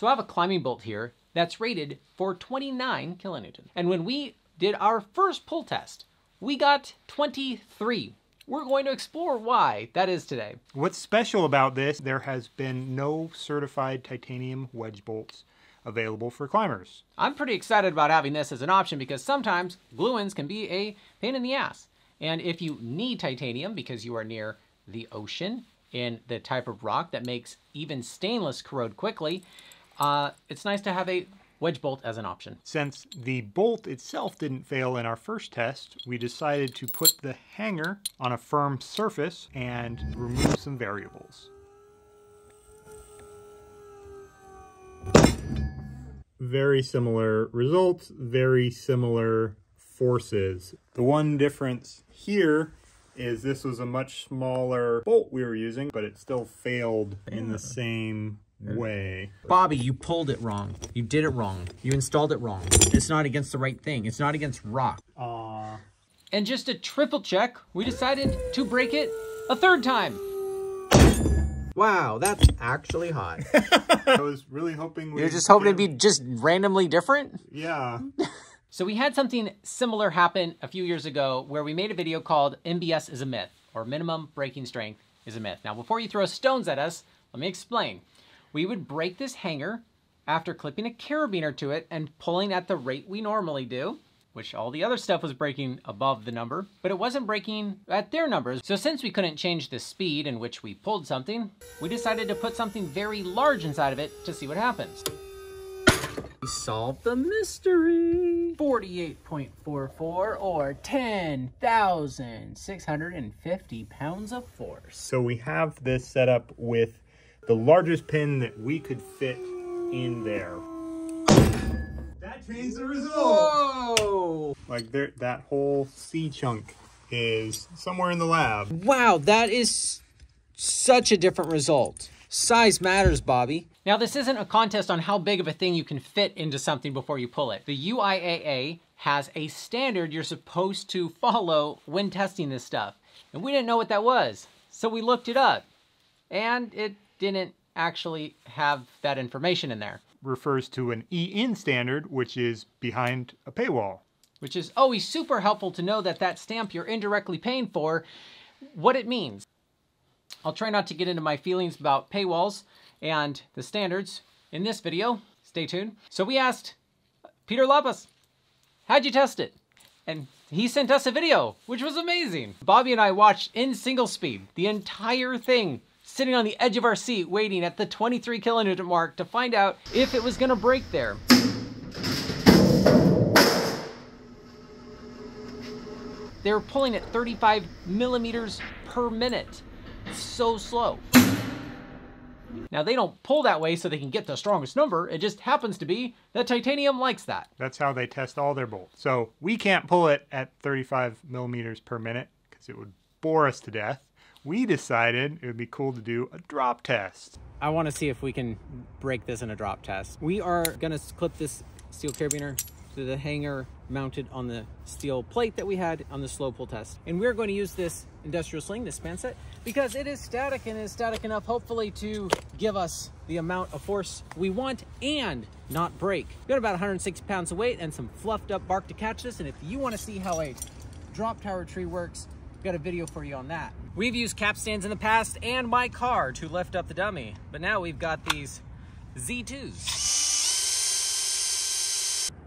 So I have a climbing bolt here that's rated for 29 kilonewtons. And when we did our first pull test, we got 23. We're going to explore why that is today. What's special about this, there has been no certified titanium wedge bolts available for climbers. I'm pretty excited about having this as an option because sometimes glue-ins can be a pain in the ass. And if you need titanium because you are near the ocean in the type of rock that makes even stainless corrode quickly, it's nice to have a wedge bolt as an option. Since the bolt itself didn't fail in our first test, we decided to put the hanger on a firm surface and remove some variables. Very similar results, very similar forces. The one difference here is this was a much smaller bolt we were using, but it still failed in the same way. Bobby, you pulled it wrong. You did it wrong. You installed it wrong. It's not against the right thing. It's not against rock. And just to triple check, we decided to break it a third time. Wow, that's actually hot. I was really hoping You're just hoping it'd be just randomly different? Yeah. So we had something similar happen a few years ago where we made a video called MBS is a myth, or minimum breaking strength is a myth. Now, before you throw stones at us, let me explain. We would break this hanger after clipping a carabiner to it and pulling at the rate we normally do, which all the other stuff was breaking above the number, but it wasn't breaking at their numbers. So since we couldn't change the speed in which we pulled something, we decided to put something very large inside of it to see what happens. We solved the mystery. 48.44 or 10,650 pounds of force. So we have this set up with the largest pin that we could fit in there. That changed the result. Whoa! Like that whole C chunk is somewhere in the lab. Wow, that is such a different result. Size matters, Bobby. Now, this isn't a contest on how big of a thing you can fit into something before you pull it. The UIAA has a standard you're supposed to follow when testing this stuff. And we didn't know what that was. So we looked it up. And it didn't actually have that information in there. Refers to an EN standard, which is behind a paywall. Which is always super helpful to know that stamp you're indirectly paying for, what it means. I'll try not to get into my feelings about paywalls and the standards in this video. Stay tuned. So we asked Peter Lappas, how'd you test it? And he sent us a video, which was amazing. Bobby and I watched in single speed the entire thing, sitting on the edge of our seat waiting at the 23 kilonewton mark to find out if it was gonna break there. They were pulling at 35 millimeters per minute. So slow. Now they don't pull that way so they can get the strongest number. It just happens to be that titanium likes that. That's how they test all their bolts. So we can't pull it at 35 millimeters per minute because it would bore us to death. We decided it would be cool to do a drop test. I want to see if we can break this in a drop test. We are gonna clip this steel carabiner to the hanger mounted on the steel plate that we had on the slow pull test. And we're going to use this industrial sling, this span set, because it is static and is static enough, hopefully, to give us the amount of force we want and not break. We've got about 106 pounds of weight and some fluffed up bark to catch this. And if you want to see how a drop tower tree works, we've got a video for you on that. We've used capstans in the past and my car to lift up the dummy, but now we've got these Z2s.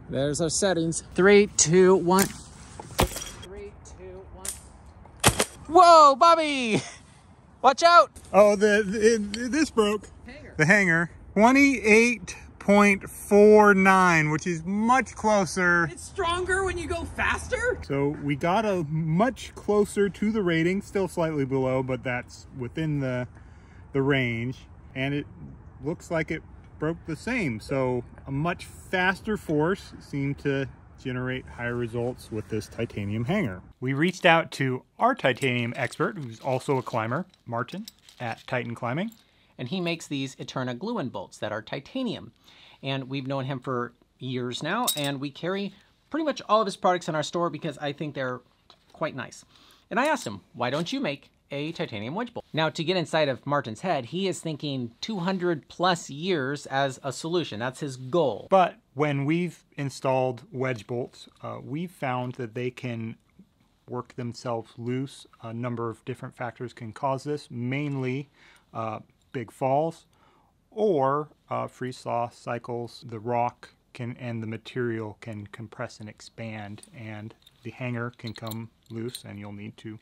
There's our settings. 3, 2, 1. 3, 2, 1. Whoa, Bobby! Watch out! Oh, this broke. Hanger. The hanger. 28.49, which is much closer. It's stronger when you go faster? So we got a much closer to the rating, still slightly below, but that's within the range. And it looks like it broke the same. So a much faster force seemed to generate higher results with this titanium hanger. We reached out to our titanium expert, who's also a climber, Martin, at Titan Climbing. And he makes these Eterna glue-in bolts that are titanium. And we've known him for years now, and we carry pretty much all of his products in our store because I think they're quite nice. And I asked him, why don't you make a titanium wedge bolt. Now, to get inside of Martin's head, he is thinking 200 plus years as a solution. That's his goal. But when we've installed wedge bolts, we've found that they can work themselves loose. A number of different factors can cause this, mainly big falls or freeze-thaw cycles. The rock and the material can compress and expand, and the hanger can come loose and you'll need to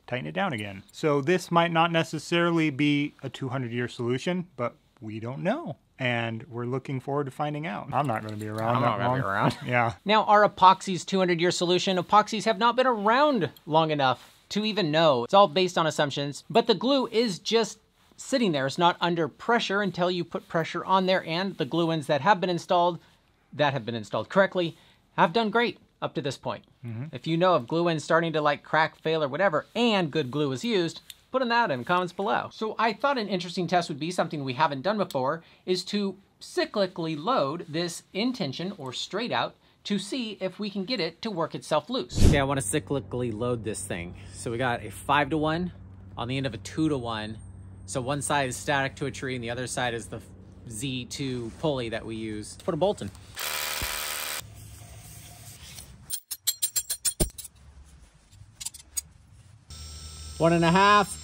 tighten it down again. So this might not necessarily be a 200-year solution, but we don't know. And we're looking forward to finding out. I'm not going to be around that long. I'm not going to be around. Yeah. Now, are epoxies 200-year solution? Epoxies have not been around long enough to even know. It's all based on assumptions, but the glue is just sitting there. It's not under pressure until you put pressure on there, and the glue-ins that have been installed correctly, have done great up to this point. If you know of glue-ins starting to like crack, fail, or whatever, and good glue is used, put in that in the comments below. So I thought an interesting test would be something we haven't done before, is to cyclically load this in tension or straight out to see if we can get it to work itself loose. Okay, I want to cyclically load this thing. So we got a 5-to-1 on the end of a 2-to-1. So one side is static to a tree and the other side is the Z2 pulley that we use. Let's put a bolt in. One and a half,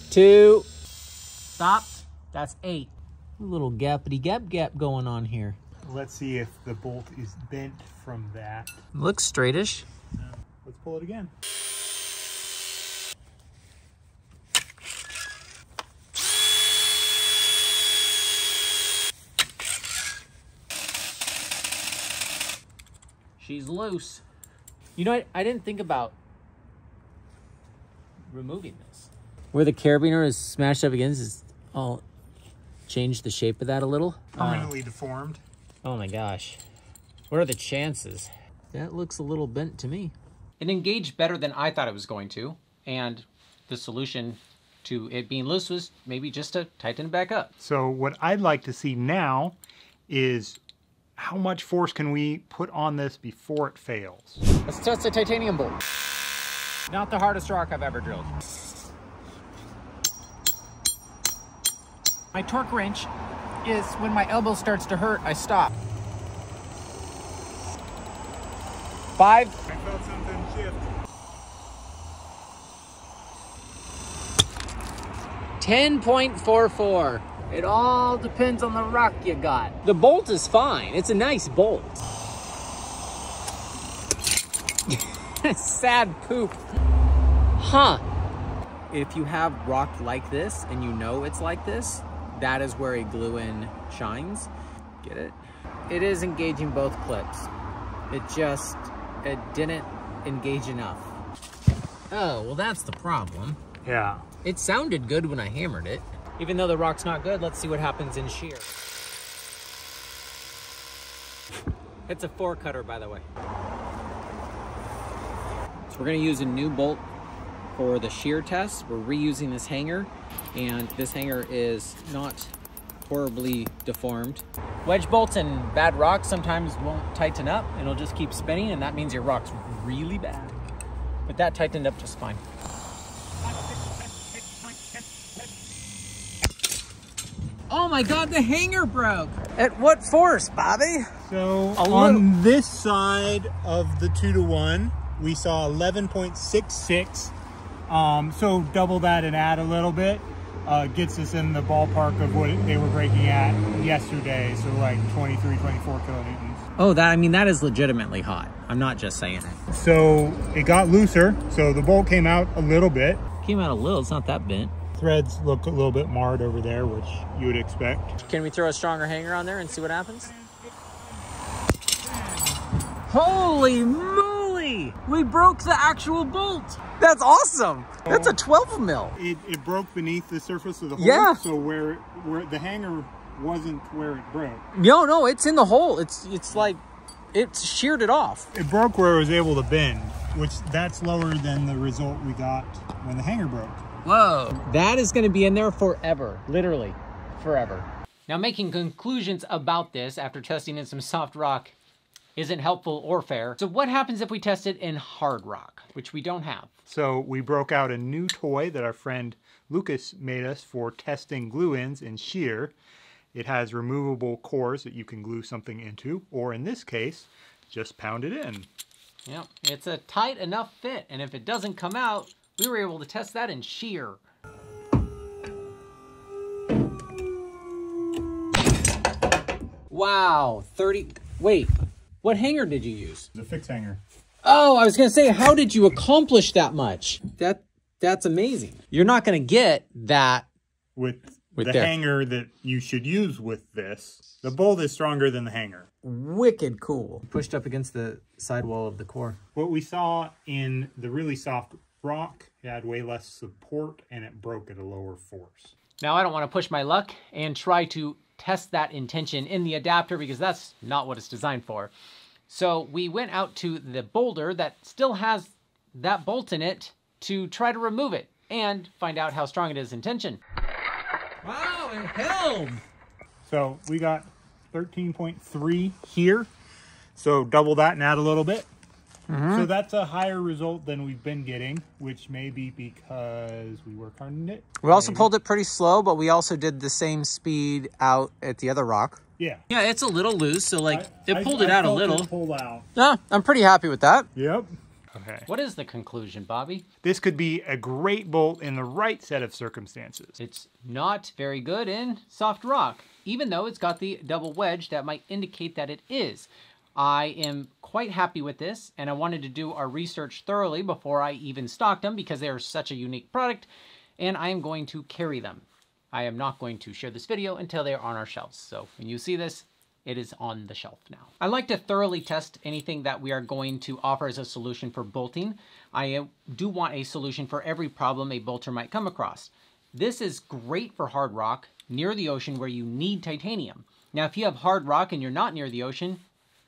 2, stop, that's 8. A little gappity gap going on here. Let's see if the bolt is bent from that. Looks straightish. Let's pull it again. She's loose. You know what? I didn't think about removing this. Where the carabiner is smashed up against is all change the shape of that a little. Permanently deformed. Oh my gosh. What are the chances? That looks a little bent to me. It engaged better than I thought it was going to, and the solution to it being loose was maybe just to tighten it back up. So what I'd like to see now is how much force can we put on this before it fails? Let's test the titanium bolt. Not the hardest rock I've ever drilled. My torque wrench is when my elbow starts to hurt, I stop. 5. I felt something shift. 10.44. It all depends on the rock you got. The bolt is fine. It's a nice bolt. Sad poop. Huh. If you have rock like this and you know it's like this, that is where a glue-in shines. Get it? It is engaging both clips. It didn't engage enough. Oh, well that's the problem. Yeah. It sounded good when I hammered it. Even though the rock's not good, let's see what happens in shear. It's a 4-cutter, by the way. So we're gonna use a new bolt for the shear test. We're reusing this hanger, and this hanger is not horribly deformed. Wedge bolts and bad rocks sometimes won't tighten up, and it'll just keep spinning, and that means your rock's really bad. But that tightened up just fine. Oh my God, the hanger broke. At what force, Bobby? So on this side of the 2-to-1, we saw 11.66. So double that and add a little bit. Gets us in the ballpark of what they were breaking at yesterday. So like 23, 24 kilonewtons. Oh, that is legitimately hot. I'm not just saying it. So it got looser. So the bolt came out a little bit. Came out a little, it's not that bent. Threads look a little bit marred over there, which you would expect. Can we throw a stronger hanger on there and see what happens? Holy moly! We broke the actual bolt! That's awesome! That's a 12 mil. It broke beneath the surface of the hole. Yeah. So where the hanger wasn't where it broke. No, it's in the hole. It's like, it's sheared it off. It broke where it was able to bend, which that's lower than the result we got when the hanger broke. Whoa. That is going to be in there forever. Literally forever. Now, making conclusions about this after testing in some soft rock, isn't helpful or fair. So what happens if we test it in hard rock, which we don't have? So we broke out a new toy that our friend Lucas made us for testing glue-ins in shear. It has removable cores that you can glue something into, or in this case, just pound it in. Yeah, it's a tight enough fit, and if it doesn't come out, we were able to test that in shear. Wow, 30, wait, what hanger did you use? The fix hanger. Oh, I was gonna say, how did you accomplish that much? That's amazing. You're not gonna get that With the hanger that you should use with this. The bolt is stronger than the hanger. Wicked cool. Pushed up against the sidewall of the core. What we saw in the really soft rock, it had way less support and it broke at a lower force. Now I don't wanna push my luck and try to test that in tension in the adapter because that's not what it's designed for. So we went out to the boulder that still has that bolt in it to try to remove it and find out how strong it is in tension. Wow, it held! So we got 13.3 here. So double that and add a little bit. So that's a higher result than we've been getting, which may be because we work on it. We also pulled it pretty slow, but we also did the same speed out at the other rock. Yeah. Yeah, it's a little loose, so like it pulled it out a little. Pull out. No, I'm pretty happy with that. Yep. Okay. What is the conclusion, Bobby? This could be a great bolt in the right set of circumstances. It's not very good in soft rock, even though it's got the double wedge that might indicate that it is. I am quite happy with this, and I wanted to do our research thoroughly before I even stocked them because they are such a unique product, and I am going to carry them. I am not going to share this video until they are on our shelves. So when you see this, it is on the shelf now. I like to thoroughly test anything that we are going to offer as a solution for bolting. I do want a solution for every problem a bolter might come across. This is great for hard rock near the ocean where you need titanium. Now, if you have hard rock and you're not near the ocean,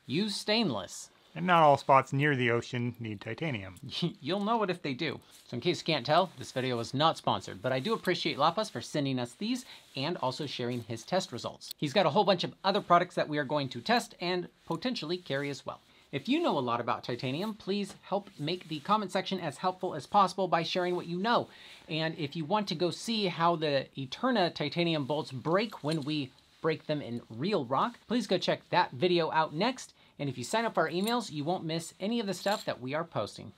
use stainless. And not all spots near the ocean need titanium. You'll know it if they do. So in case you can't tell, this video was not sponsored, but I do appreciate Lappas for sending us these and also sharing his test results. He's got a whole bunch of other products that we are going to test and potentially carry as well. If you know a lot about titanium, please help make the comment section as helpful as possible by sharing what you know. And if you want to go see how the Eterna titanium bolts break when we break them in real rock, please go check that video out next. And if you sign up for our emails, you won't miss any of the stuff that we are posting.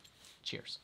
Cheers.